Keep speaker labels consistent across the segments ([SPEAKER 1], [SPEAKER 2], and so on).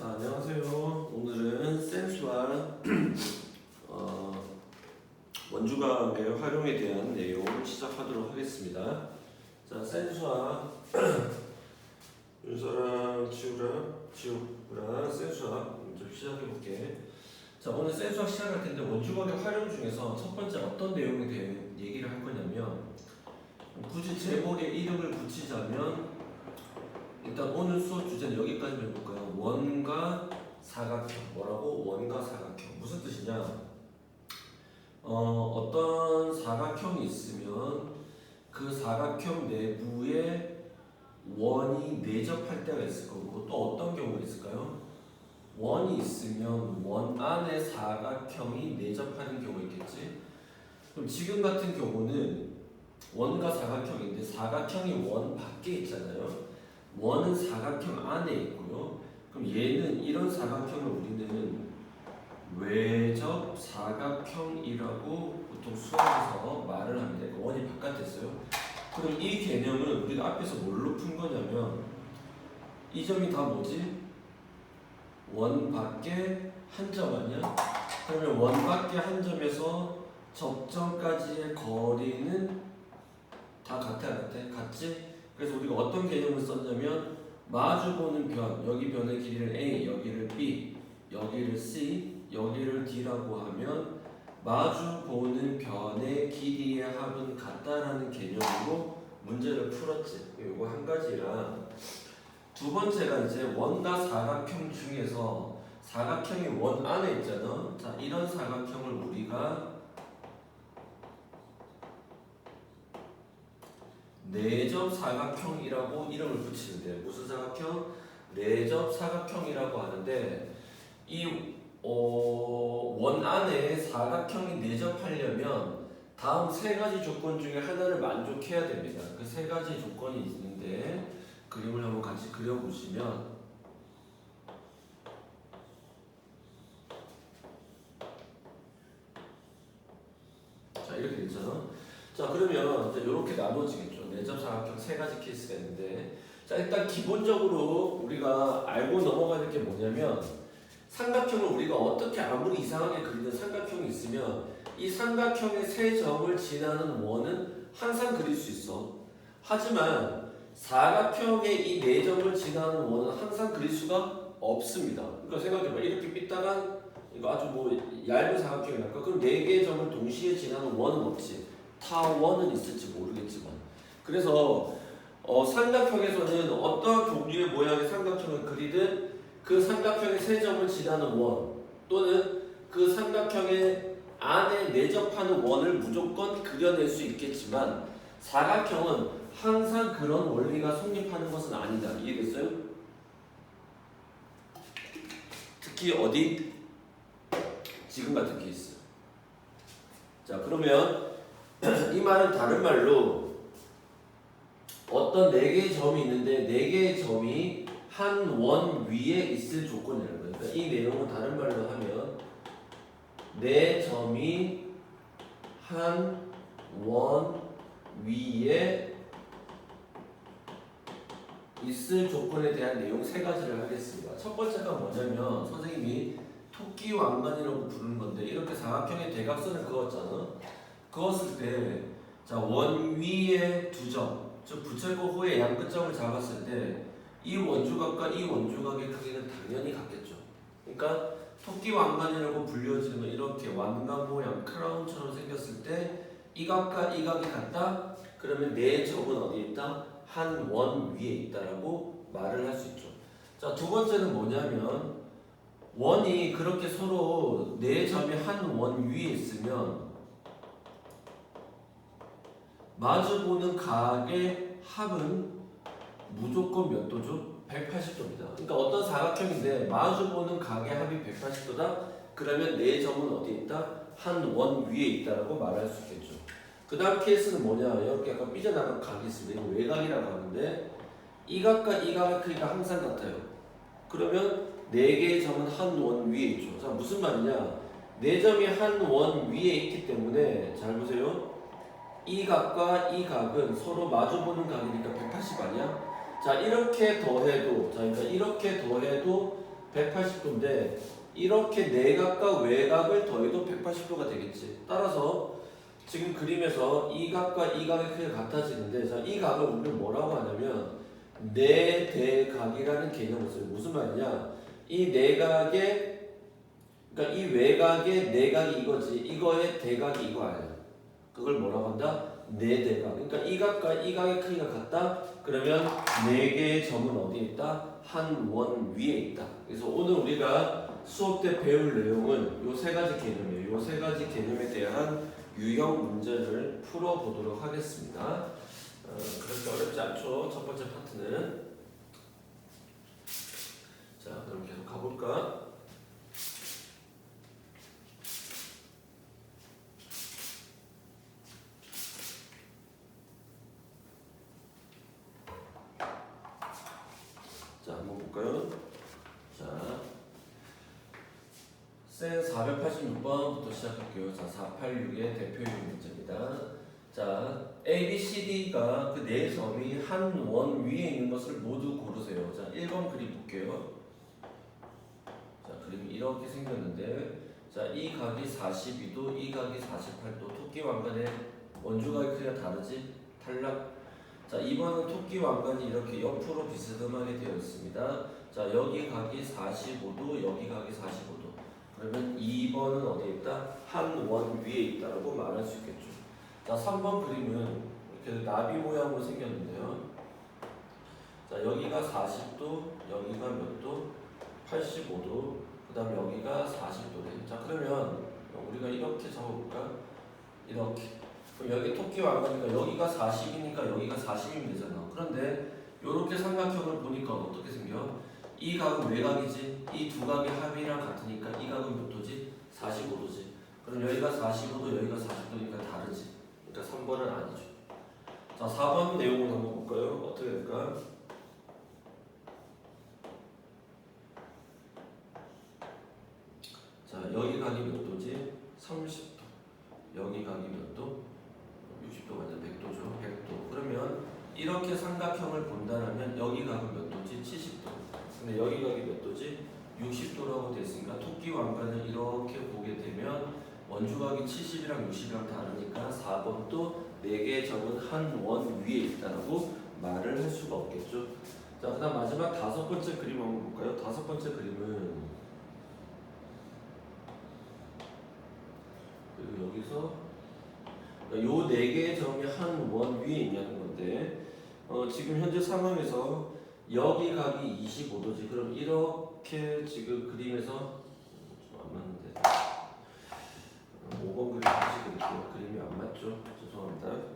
[SPEAKER 1] 자, 안녕하세요. 오늘은 센수와 원주각의 활용에 대한 내용을 시작하도록 하겠습니다. 자, 센수와 윤서랑 지우랑 센수학 먼저 시작해볼게. 자, 오늘 센수학 시작할 텐데 원주각의 활용 중에서 첫 번째 어떤 내용에 대해 얘기를 할 거냐면, 굳이 제목에 이름을 붙이자면 일단 오늘 수업 주제는 여기까지 해볼까요? 원과 사각형. 뭐라고? 원과 사각형. 무슨 뜻이냐? 어떤 사각형이 있으면 그 사각형 내부에 원이 내접할 때가 있을 거고, 또 어떤 경우가 있을까요? 원이 있으면 원 안에 사각형이 내접하는 경우가 있겠지? 그럼 지금 같은 경우는 원과 사각형인데 사각형이 원 밖에 있잖아요. 원은 사각형 안에 있고요. 그럼 얘는 이런 사각형을 우리는 외접 사각형이라고 보통 수학에서 말을 합니다. 그러니까 원이 바깥에 있어요. 그럼 이 개념은 우리가 앞에서 뭘로 푼 거냐면, 이 점이 다 뭐지? 원 밖에 한 점 아니야? 그러면 원 밖에 한 점에서 접점까지의 거리는 다 같지? 그래서 우리가 어떤 개념을 썼냐면, 마주보는 변, 여기 변의 길이를 A, 여기를 B, 여기를 C, 여기를 D라고 하면 마주보는 변의 길이의 합은 같다라는 개념으로 문제를 풀었지. 이거 한 가지랑, 두 번째가 이제 원과 사각형 중에서 사각형이 원 안에 있잖아. 자, 이런 사각형을 우리가 내접 사각형이라고 이름을 붙이는데, 무슨 사각형? 내접 사각형이라고 하는데, 이 원 안에 사각형이 내접하려면 다음 세 가지 조건 중에 하나를 만족해야 됩니다. 그 세 가지 조건이 있는데, 그림을 한번 같이 그려보시면, 자, 이렇게 되잖아. 자, 그러면 이제 이렇게 나눠지겠죠. 내접 사각형 세 가지 케이스가 있는데, 자, 일단 기본적으로 우리가 알고 넘어가는 게 뭐냐면, 삼각형을 우리가 어떻게 아무리 이상하게 그리는 삼각형이 있으면 이 삼각형의 세 점을 지나는 원은 항상 그릴 수 있어. 하지만 사각형의 이 네 점을 지나는 원은 항상 그릴 수가 없습니다. 그러니까 생각해봐. 이렇게 삐딱한 이거 아주 뭐 얇은 사각형이랄까? 그럼 네 개의 점을 동시에 지나는 원은 없지. 타 원은 있을지 모르겠지만. 그래서 삼각형에서는 어떤 종류의 모양의 삼각형을 그리든 그 삼각형의 세 점을 지나는 원, 또는 그 삼각형의 안에 내접하는 원을 무조건 그려낼 수 있겠지만, 사각형은 항상 그런 원리가 성립하는 것은 아니다. 이해됐어요? 특히 어디? 지금 같은 케이스. 자, 그러면 이 말은 다른 말로 어떤 네 개의 점이 있는데 네 개의 점이 한 원 위에 있을 조건이라는 거예요. 그러니까 이 내용은 다른 말로 하면, 네 점이 한 원 위에 있을 조건에 대한 내용 세 가지를 하겠습니다. 첫 번째가 뭐냐면, 선생님이 토끼 왕관이라고 부르는 건데, 이렇게 사각형의 대각선을 그었잖아. 그었을 때, 자, 원 위에 두 점, 즉 부채꼴 호의 양 끝점을 잡았을 때 이 원주각과 이 원주각의 크기는 당연히 같겠죠. 그러니까 토끼 왕관이라고 불려지는 이렇게 왕관 모양 크라운처럼 생겼을 때 이 각과 이 각이 같다? 그러면 네 점은 어디에 있다? 한 원 위에 있다라고 말을 할 수 있죠. 자, 두 번째는 뭐냐면, 원이 그렇게 서로 네 점이 한 원 위에 있으면 마주보는 각의 합은 무조건 몇 도죠? 180도입니다. 그러니까 어떤 사각형인데 마주보는 각의 합이 180도다? 그러면 네 점은 어디에 있다? 한 원 위에 있다라고 말할 수 있겠죠. 그 다음 케이스는 뭐냐? 이렇게 약간 삐져나간 각이 있습니다. 이거 외각이라고 하는데, 이 각과 이 각의 크기가 항상 같아요. 그러면 네 개의 점은 한 원 위에 있죠. 자, 무슨 말이냐? 네 점이 한 원 위에 있기 때문에, 잘 보세요. 이 각과 이 각은 서로 마주보는 각이니까 180 아니야? 자, 이렇게 더해도, 자, 그러니까 이렇게 더해도 180도인데 이렇게 내각과 외각을 더해도 180도가 되겠지. 따라서 지금 그림에서 이 각과 이 각의 크기가 같아지는데, 자, 이 각을 우리는 뭐라고 하냐면 내대각이라는 개념을 써요. 무슨 말이냐? 이 내각의, 그러니까 이 외각의 내각이 이거지, 이거의 대각이 이거 아니야. 그걸 뭐라고 한다? 내대각. 그러니까 이 각과 이 각의 크기가 같다. 그러면 네 개의 점은 어디에 있다? 한 원 위에 있다. 그래서 오늘 우리가 수업 때 배울 내용은 요 세 가지 개념이에요. 요 세 가지 개념에 대한 유형 문제를 풀어보도록 하겠습니다. 그렇게 어렵지 않죠. 첫 번째 파트는. 자, 그럼 계속 가볼까? 자, 한번 볼까요? 자, 센 486번부터 시작할게요. 자, 486의 대표 유형 문제입니다. 자, A, B, C, D가 그 네 점이 한 원 위에 있는 것을 모두 고르세요. 자, 1번 그림 볼게요. 자, 그림이 이렇게 생겼는데, 자, 이 각이 42도, 이 각이 48도. 토끼 왕관의 원주각의 크기가 다르지? 탈락. 자, 2번은 토끼 왕관이 이렇게 옆으로 비스듬하게 되어 있습니다. 자, 여기 각이 45도, 여기 각이 45도. 그러면 2번은 어디에 있다? 한 원 위에 있다라고 말할 수 있겠죠. 자, 3번 그림은 이렇게 나비 모양으로 생겼는데요. 자, 여기가 40도, 여기가 몇 도? 85도, 그 다음에 여기가 40도래. 자, 그러면 우리가 이렇게 적어볼까? 이렇게. 그럼 여기 토끼 왕관이니까 여기가 40이니까 여기가 40이면 되잖아. 그런데 이렇게 삼각형을 보니까 어떻게 생겨? 이 각은 외각이지. 이 두 각의 합이랑 같으니까 이 각은 몇 도지? 45도지. 그럼 여기가 45도, 여기가 40도니까 다르지. 그러니까 3번은 아니죠. 자, 4번 내용을 한번 볼까요? 어떻게 될까? 자, 여기 각이 몇 도지? 30도. 여기 각이 몇 도? 60도가 아니라 100도죠. 100도. 그러면 이렇게 삼각형을 본다면 여기 각은 몇 도지? 70도. 근데 여기 각이 몇 도지? 60도라고 됐으니까 토끼 왕관을 이렇게 보게 되면 원주각이 70이랑 60이랑 다르니까 4번도 4개의 점은 한 원 위에 있다라고 말을 할 수가 없겠죠. 자, 그 다음 마지막 다섯 번째 그림 한번 볼까요? 다섯 번째 그림은 그리고 여기서 요 4개의 점이 한 원 위에 있냐는 건데, 지금 현재 상황에서 여기 각이 25도지. 그럼 이렇게 지금 그림에서 좀 안 맞는데 5번 그림 다시 그릴게요. 그림이 안 맞죠? 죄송합니다.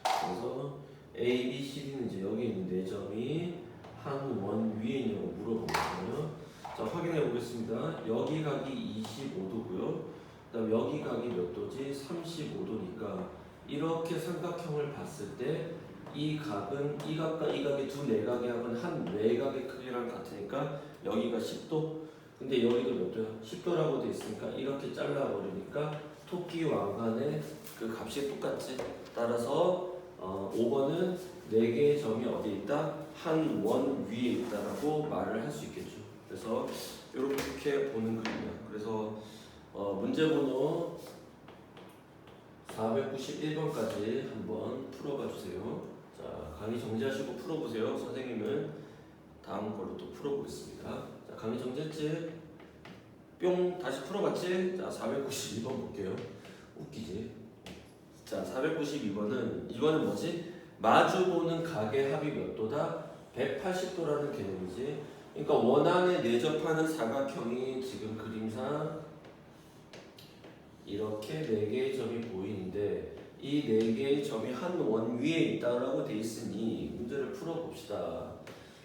[SPEAKER 1] 그래서 A, B, C, D는 이제 여기 있는 4점이 한 원 위에 있냐고 물어보거든요. 자, 확인해 보겠습니다. 여기 각이 25도고요. 그 다음 여기 각이 몇 도지? 35도니까 이렇게 삼각형을 봤을 때 이 각은 이 각과 이 각의 두 내각의 합은 한 외각의 크기랑 같으니까 여기가 10도. 근데 여기도 몇 도야? 10도라고 돼 있으니까 이렇게 잘라버리니까 토끼 왕관의 그 값이 똑같지. 따라서 5번은 4개의 점이 어디 있다? 한 원 위에 있다라고 말을 할 수 있겠죠. 그래서 이렇게 보는 그림이야. 그래서 문제번호 491번까지 한번 풀어봐 주세요. 자, 강의 정지하시고 풀어보세요. 선생님은 다음 걸로 또 풀어보겠습니다. 자, 강의 정지했지? 뿅 다시 풀어봤지? 자, 492번 볼게요. 웃기지? 자, 492번은 이거는 뭐지? 마주보는 각의 합이 몇 도다? 180도라는 개념이지. 그러니까 원안에 내접하는 사각형이 지금 그림상 이렇게 4개의 점이 보이는데 이 4개의 점이 한 원 위에 있다라고 돼 있으니 문제를 풀어봅시다.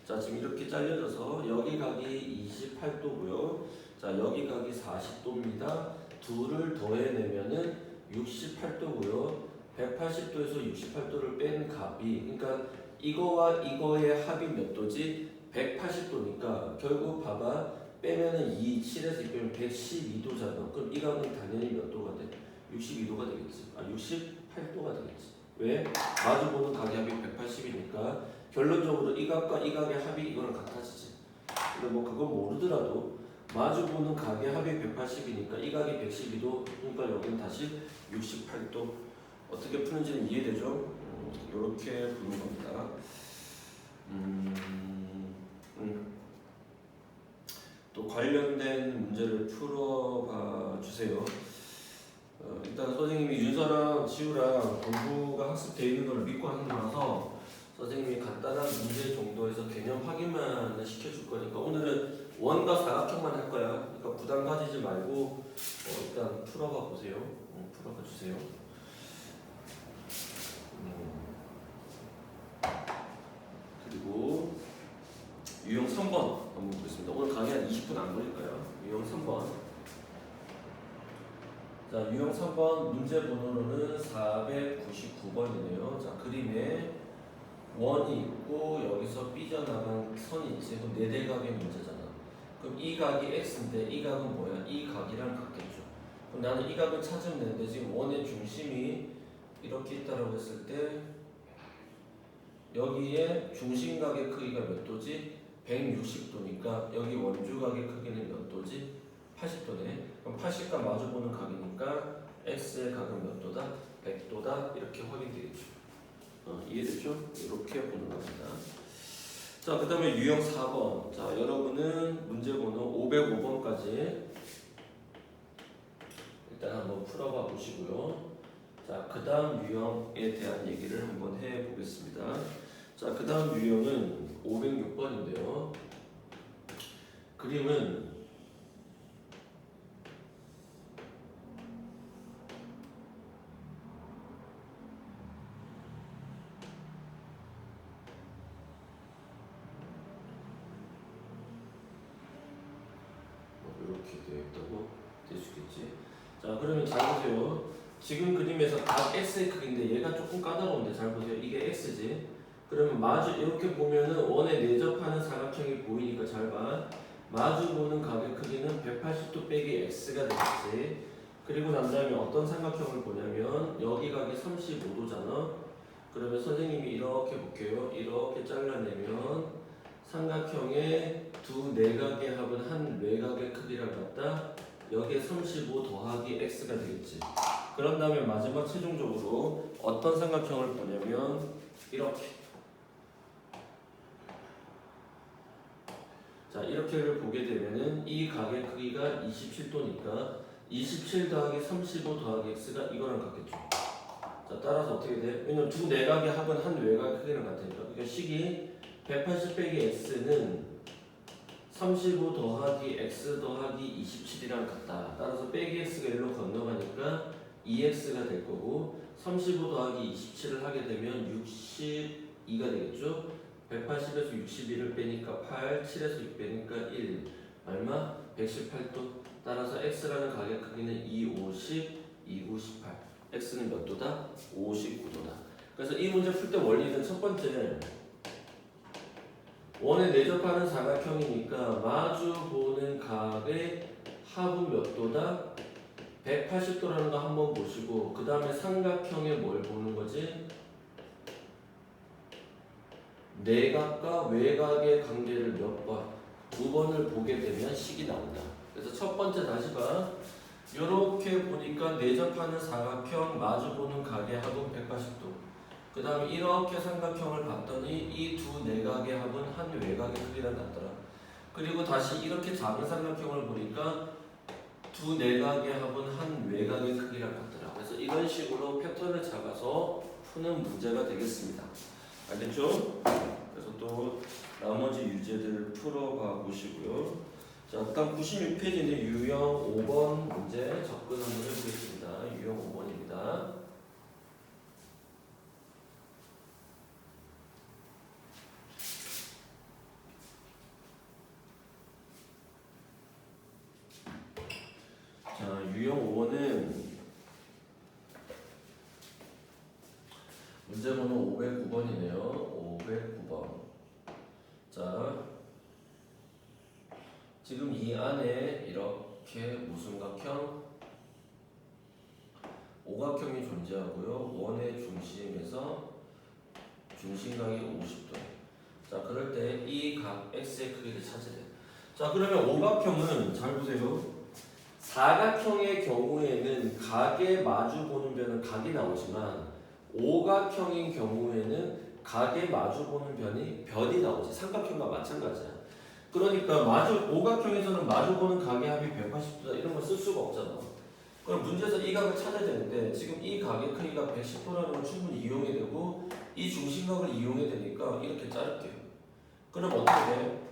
[SPEAKER 1] 자, 지금 이렇게 잘려져서 여기 각이 28도고요. 자, 여기 각이 40도입니다. 둘을 더해내면은 68도고요. 180도에서 68도를 뺀 값이, 그러니까 이거와 이거의 합이 몇 도지? 180도니까 결국 봐봐. 빼면은 7에서 2 빼면 112도잖아. 그럼 이 각은 당연히 몇 도가 돼? 62도가 마주보는 각의 합이 180이니까 결론적으로 이 각과 이 각의 합이 이거랑 같아지지. 근데 뭐 그건 모르더라도 마주보는 각의 합이 180이니까 이 각이 112도, 그러니까 여기는 다시 68도. 어떻게 푸는지는 이해되죠? 이렇게 푸는 겁니다. 또 관련된 문제를 풀어봐 주세요. 일단 선생님이 윤서랑 지우랑 공부가 학습되어 있는 걸 믿고 하는 거라서 선생님이 간단한 문제 정도에서 개념 확인만 시켜줄 거니까 오늘은 원과 사각형만 할 거야. 그러니까 부담 가지지 말고 일단 풀어봐 보세요. 풀어봐 주세요. 그리고 유형 3번 한번 보겠습니다. 오늘 강의 한 20분 안 걸릴 거예요. 유형 3번. 자, 유형 3번 문제 번호로는 499번이네요. 자, 그림에 원이 있고 여기서 삐져나간 선이 있지. 그럼 네대각의 문제잖아. 그럼 이 각이 x인데 이 각은 뭐야? 이 각이랑 같겠죠. 그럼 나는 이 각을 찾으면 되는데 지금 원의 중심이 이렇게 있다라고 했을 때 여기에 중심각의 크기가 몇 도지? 160도니까 여기 원주각의 크기는 몇 도지? 80도네. 그럼 80과 마주보는 각이니까 x의 각은 몇 도다? 100도다. 이렇게 확인되겠죠. 이해됐죠? 이렇게 보는 겁니다. 자, 그 다음에 유형 4번. 자, 여러분은 문제번호 505번까지 일단 한번 풀어봐 보시고요. 자, 그 다음 유형에 대한 얘기를 한번 해보겠습니다. 자, 그 다음 유형은 506번인데요. 그림은 이렇게 되어 있다고 될 수 있겠지. 자, 그러면 잘 보세요. 지금 그림에서 각 x의 크기인데 얘가 조금 까다로운데 잘 보세요. 이게 x지. 그러면 마주 이렇게 보면은 원에 내접하는 사각형이 보이니까 잘 봐. 마주 보는 각의 크기는 180도 빼기 x가 되겠지. 그리고 난 다음에 어떤 삼각형을 보냐면 여기 각이 35도잖아. 그러면 선생님이 이렇게 볼게요. 이렇게 잘라내면 삼각형의 두 내각의 합은 한 외곽의 크기랑 같다. 여기에 35 더하기 x가 되겠지. 그런 다음에 마지막 최종적으로 어떤 삼각형을 보냐면 이렇게. 자, 이렇게를 보게 되면은 이 각의 크기가 27도니까 27 더하기 35 더하기 x가 이거랑 같겠죠. 자, 따라서 어떻게 돼? 왜냐면 두 내각의 합은 한 외곽의 크기랑 같으니까. 그러니까 식이 180 빼기 x는 35 더하기 x 더하기 27이랑 같다. 따라서 빼기 x가 일로 건너가니까 2x가 될 거고 35 더하기 27을 하게 되면 62가 되겠죠. 180에서 61을 빼니까 8, 7에서 6 빼니까 1 얼마? 118도. 따라서 x라는 각의 크기는 250, 298. x는 몇 도다? 59도다. 그래서 이 문제 풀 때 원리는 첫 번째 원에 내접하는 사각형이니까 마주 보는 각의 합은 몇 도다? 180도라는 거 한번 보시고 그 다음에 삼각형에 뭘 보는 거지? 내각과 외각의 관계를 몇 번? 두 번을 보게 되면 식이 나온다. 그래서 첫 번째 다시 봐. 요렇게 보니까 내접하는 사각형 마주 보는 각의 합은 180도. 그 다음에 이렇게 삼각형을 봤더니 이 두 내각의 합은 한 외곽의 크기랑 같더라. 그리고 다시 이렇게 작은 삼각형을 보니까 두 내각의 합은 한 외곽의 크기랑 같더라. 그래서 이런 식으로 패턴을 잡아서 푸는 문제가 되겠습니다. 알겠죠? 그래서 또 나머지 유제들을 풀어봐 보시고요. 자, 다음 96페이지는 유형 5번 문제 접근 한번 해보겠습니다. 유형 5번입니다. 자, 유형 5번은 문제번호 509번이네요. 509번. 자, 지금 이 안에 이렇게 무삼각형, 오각형이 존재하고요. 원의 중심에서 중심각이 50도. 자, 그럴 때 이 각 x의 크기를 찾으래. 자, 그러면 오각형은 잘 보세요. 사각형의 경우에는 각에 마주 보는 변은 각이 나오지만 오각형인 경우에는 각에 마주 보는 변이 나오지. 삼각형과 마찬가지야. 그러니까 오각형에서는 마주 보는 각의 합이 180도다 이런 걸 쓸 수가 없잖아. 그럼 문제에서 이 각을 찾아야 되는데 지금 이 각의 크기가 110도라는 걸 충분히 이용해야 되고 이 중심각을 이용해야 되니까 이렇게 자를게요. 그럼 어떻게 돼?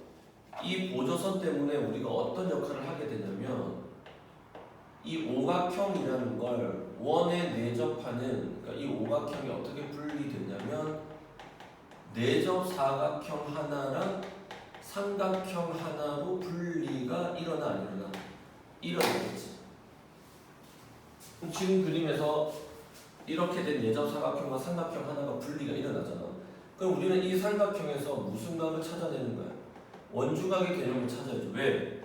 [SPEAKER 1] 이 보조선 때문에 우리가 어떤 역할을 하게 되냐면 이 오각형이라는 걸 원에 내접하는, 그러니까 이 오각형이 어떻게 분리되냐면 내접 사각형 하나랑 삼각형 하나로 분리가 일어나 안 일어나? 일어나겠지. 지금 그림에서 이렇게 된 내접 사각형과 삼각형 하나가 분리가 일어나잖아. 그럼 우리는 이 삼각형에서 무슨 각을 찾아내는 거야? 원주각의 개념을 찾아야죠. 왜?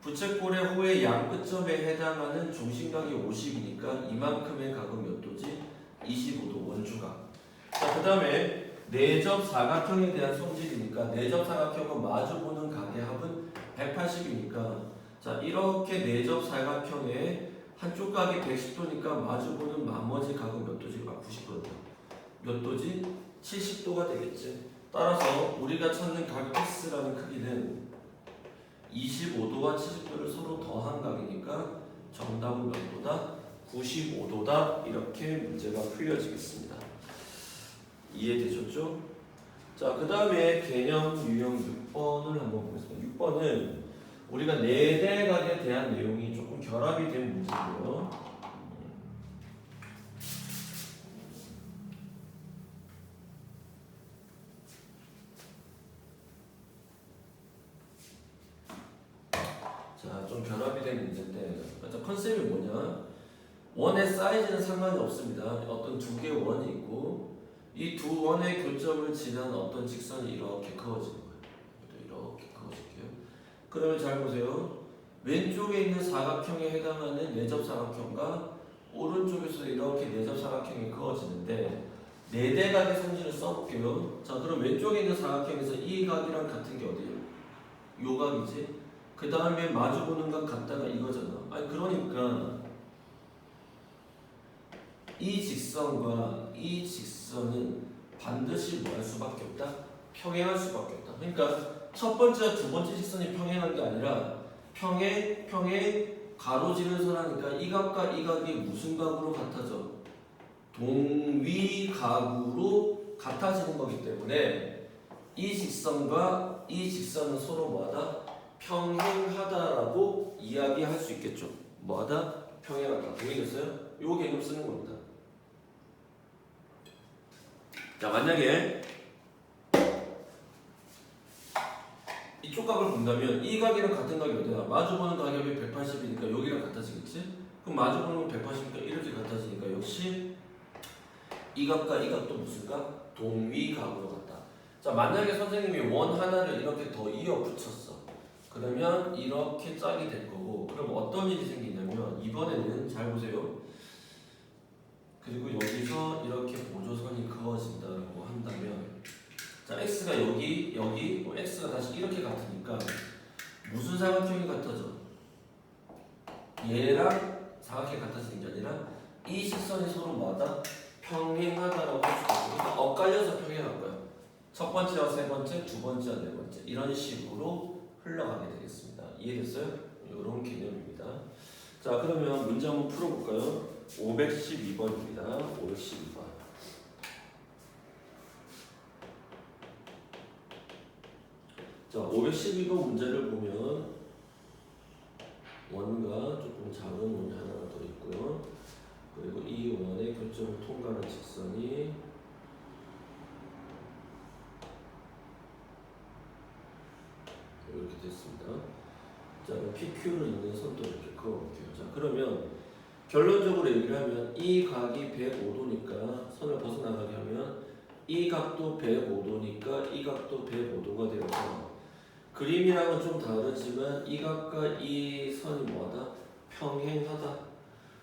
[SPEAKER 1] 부채꼴의 호의 양 끝점에 해당하는 중심각이 50이니까 이만큼의 각은 몇 도지? 25도 원주각. 자, 그 다음에 내접 사각형에 대한 성질이니까 내접 사각형은 마주보는 각의 합은 180이니까 자, 이렇게 내접 사각형에 한쪽 각이 110도니까 마주보는 나머지 각은 몇 도지? 90도다. 몇 도지? 70도가 되겠지. 따라서 우리가 찾는 각 X라는 크기는 25도와 70도를 서로 더한 각이니까 정답은 몇 도다? 95도다. 이렇게 문제가 풀려지겠습니다. 이해되셨죠? 자, 그 다음에 개념 유형 6번을 한번 보겠습니다. 6번은 우리가 네대각에 대한 내용이 조금 결합이 된 문제고요. 자, 좀 결합이 된 문제인데 컨셉이 뭐냐? 원의 사이즈는 상관이 없습니다. 어떤 두 개의 원이 있고 이 두 원의 교점을 지나는 어떤 직선이 이렇게 그어지는 거예요. 이렇게 그어질게요. 그러면 잘 보세요. 왼쪽에 있는 사각형에 해당하는 내접 사각형과 오른쪽에서 이렇게 내접 사각형이 그어지는데 네대각의 성질을 써볼게요. 자, 그럼 왼쪽에 있는 사각형에서 이 각이랑 같은 게 어디예요? 요 각이지. 그 다음에 마주보는 각 같다가 이거잖아. 아니 그러니까 이 직선과 이 직선은 반드시 뭐 할 수밖에 없다? 평행할 수밖에 없다. 그러니까 첫 번째와 두 번째 직선이 평행한 게 아니라 평행, 가로지른 선하니까 이 각과 이 각이 무슨 각으로 같아져? 동위각으로 같아지는 거기 때문에 이 직선과 이 직선은 서로 뭐하다? 평행하다라고 이야기할 수 있겠죠. 뭐하다? 평행하다. 동의됐어요? 요 개념 쓰는 겁니다. 자, 만약에 이쪽 각을 본다면 이 각이랑 같은 각이 어디야? 마주보는 각이 180이니까 여기랑 같아지겠지? 그럼 마주보는 건 180이니까 이렇게 같아지니까 역시 이 각과 이 각도 무슨 각? 동위각으로 같다. 자, 만약에 선생님이 원 하나를 이렇게 더 이어 붙였어. 그러면 이렇게 짝이 될 거고, 그럼 어떤 일이 생기냐면 이번에는 잘 보세요. 그리고 여기서 이렇게 보조선이 그어진다고 한다면 자, x가 여기 x가 다시 이렇게 같으니까 무슨 사각형이 같아져? 얘랑 사각형이 같아지는 게 아니라 이 직선이 서로 뭐하다? 평행하다라고 할 수가 있어. 그러니까 엇갈려서 평행한 거야. 첫 번째와 세 번째, 두 번째와 네 번째 이런 식으로 흘러가게 되겠습니다. 이해됐어요? 이런 개념입니다. 자, 그러면 문제 한번 풀어볼까요? 512번입니다. 512번. 자, 512번 문제를 보면 원과 조금 작은 원이 하나가 더 있고요. 그리고 이 원의 교점을 통과하는 직선이 이렇게 됐습니다. 자, PQ를 있는 선도 이렇게 그어볼게요. 자, 그러면 결론적으로 얘기를 하면 이 각이 105도니까 선을 벗어나가게 하면 이 각도 105도니까 이 각도 105도가 되어서 그림이랑은 좀 다르지만 이 각과 이 선이 뭐하다? 평행하다.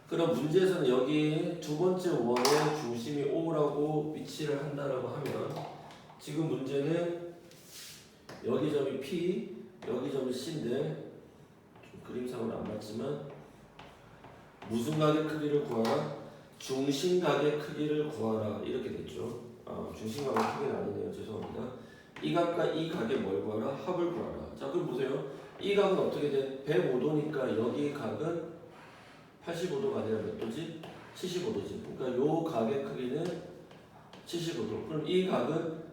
[SPEAKER 1] 그럼 문제에서는 여기 두 번째 원의 중심이 O라고 위치를 한다라고 하면 지금 문제는 여기 점이 P, 여기 점이 C인데 좀 그림상으로 안 맞지만 무슨 각의 크기를 구하라? 중심각의 크기를 구하라 이렇게 됐죠. 중심각의 크기는 아니네요. 죄송합니다. 이 각과 이 각의 뭘 구하라? 합을 구하라. 자 그럼 보세요. 이 각은 어떻게 돼? 105도니까 여기 각은 85도가 아니라 몇 도지? 75도지. 그러니까 요 각의 크기는 75도. 그럼 이 각은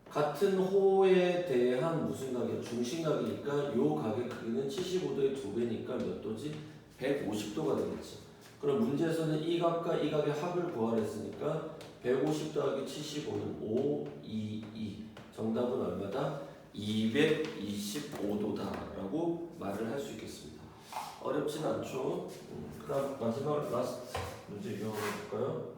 [SPEAKER 1] 같은 호에 대한 무슨 각이야? 중심각이니까 요 각의 크기는 75도의 2배니까 몇 도지? 150도가 되겠지. 그럼 문제에서는 이 각과 이 각의 합을 구하라 했으니까 150 더하기 75는 5, 2, 2. 정답은 얼마다? 225도다라고 말을 할 수 있겠습니다. 어렵진 않죠. 그 다음 마지막 라스트 문제 이거 한번 볼까요?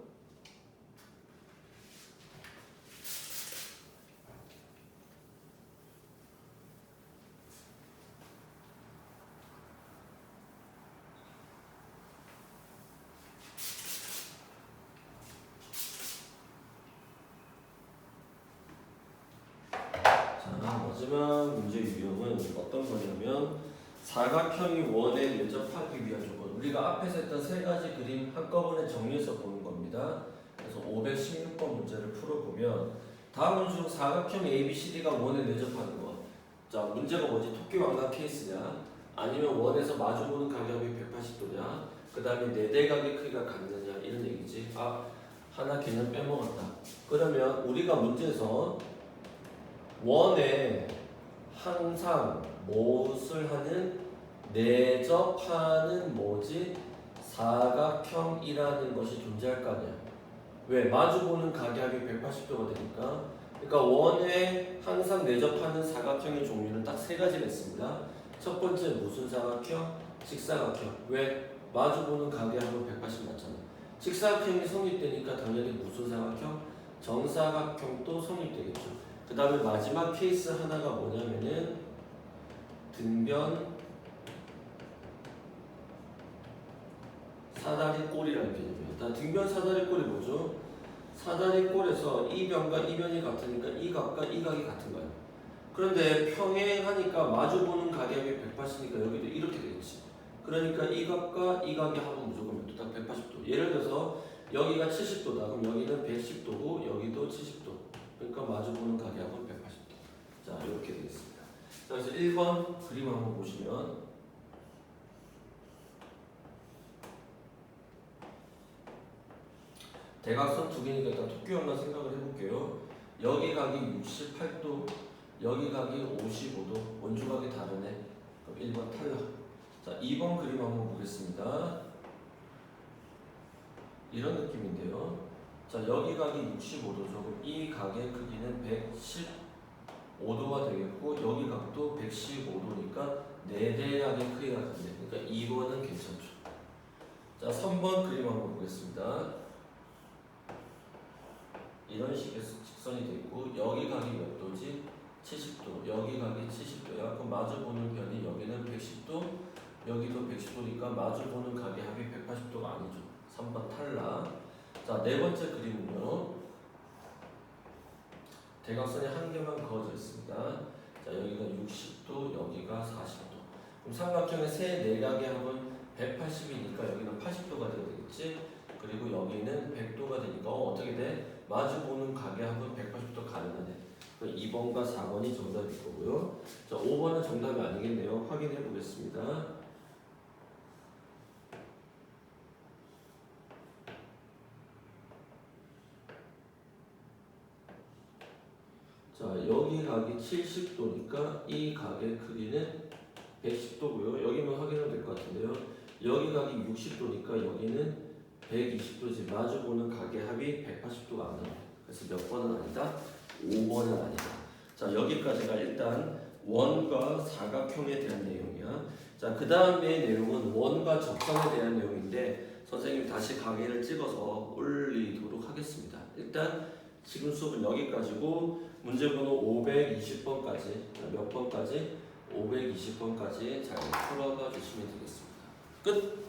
[SPEAKER 1] 마지막 문제 유형은 어떤 거냐면 사각형이 원에 내접하기 위한 조건. 우리가 앞에서 했던 세 가지 그림 한꺼번에 정리해서 보는 겁니다. 그래서 516번 문제를 풀어보면 다음 중 사각형 ABCD가 원에 내접하는 것. 자 문제가 뭐지? 토끼왕각 케이스냐? 아니면 원에서 마주보는 가격이 180도냐? 그 다음에 네대각의 크기가 같느냐? 이런 얘기지. 하나 개념 빼먹었다. 그러면 우리가 문제에서 원에 항상 무엇을 하는 내접하는 뭐지? 사각형이라는 것이 존재할 거 아니야. 왜? 마주보는 각의 180도가 되니까. 그러니까 원에 항상 내접하는 사각형의 종류는 딱 세 가지가 있습니다. 첫 번째 무슨 사각형? 직사각형. 왜? 마주보는 각의 합은 180 맞잖아. 직사각형이 성립되니까 당연히 무슨 사각형? 정사각형도 성립되겠죠. 그 다음에 마지막 케이스 하나가 뭐냐면은 등변 사다리꼴이라는 개념이에요. 등변 사다리꼴이 뭐죠? 사다리꼴에서 이 변과 이 변이 같으니까 이 각과 이 각이 같은 거예요. 그런데 평행하니까 마주보는 가격이 180이니까 여기도 이렇게 되겠지. 그러니까 이 각과 이 각의 합은 무조건 몇 도다? 180도. 예를 들어서 여기가 70도다. 그럼 여기는 110도고 여기도 70도. 그러니까 마주보는 가격은 180도. 자 이렇게 되겠습니다. 자 그래서 1번 그림 한번 보시면 대각선 두 개니까 일단 토끼형만 생각을 해볼게요. 여기 각이 68도, 여기 각이 55도, 원주각이 다르네. 그럼 1번 탈락. 자 2번 그림 한번 보겠습니다. 이런 느낌인데요. 자 여기 각이 65도죠. 그럼 이 각의 크기는 115도가 되겠고 여기 각도 115도니까 4대각의 크기가 같네. 그러니까 2번은 괜찮죠. 자 3번 그림 한번 보겠습니다. 이런 식의 직선이 되어 있고 여기 각이 몇 도지? 70도. 여기 각이 70도야. 그럼 마주보는 변이 여기는 110도, 여기도 110도니까 마주보는 각의 합이 180도가 아니죠. 3번 탈락. 자, 네 번째 그림은요. 대각선이 한 개만 그어져 있습니다. 자, 여기가 60도, 여기가 40도. 그럼 삼각형의 세 내각의 합은 180이니까 여기는 80도가 되어야 되겠지. 그리고 여기는 100도가 되니까 어떻게 돼? 마주보는 각의 합은 180도 가능하네. 2번과 4번이 정답일 거고요. 자, 5번은 정답이 아니겠네요. 확인해 보겠습니다. 자, 여기 각이 70도니까 이 각의 크기는 110도고요. 여기만 확인하면 될 것 같은데요. 여기 각이 60도니까 여기는 120도지. 마주보는 각의 합이 180도가 안 나와요. 그래서 몇 번은 아니다? 5번은 아니다. 자, 여기까지가 일단 원과 사각형에 대한 내용이야. 자, 그 다음에 내용은 원과 접선에 대한 내용인데 선생님이 다시 강의를 찍어서 올리도록 하겠습니다. 일단 지금 수업은 여기까지고 문제번호 520번까지 몇 번까지? 520번까지 잘 풀어가 주시면 되겠습니다. 끝!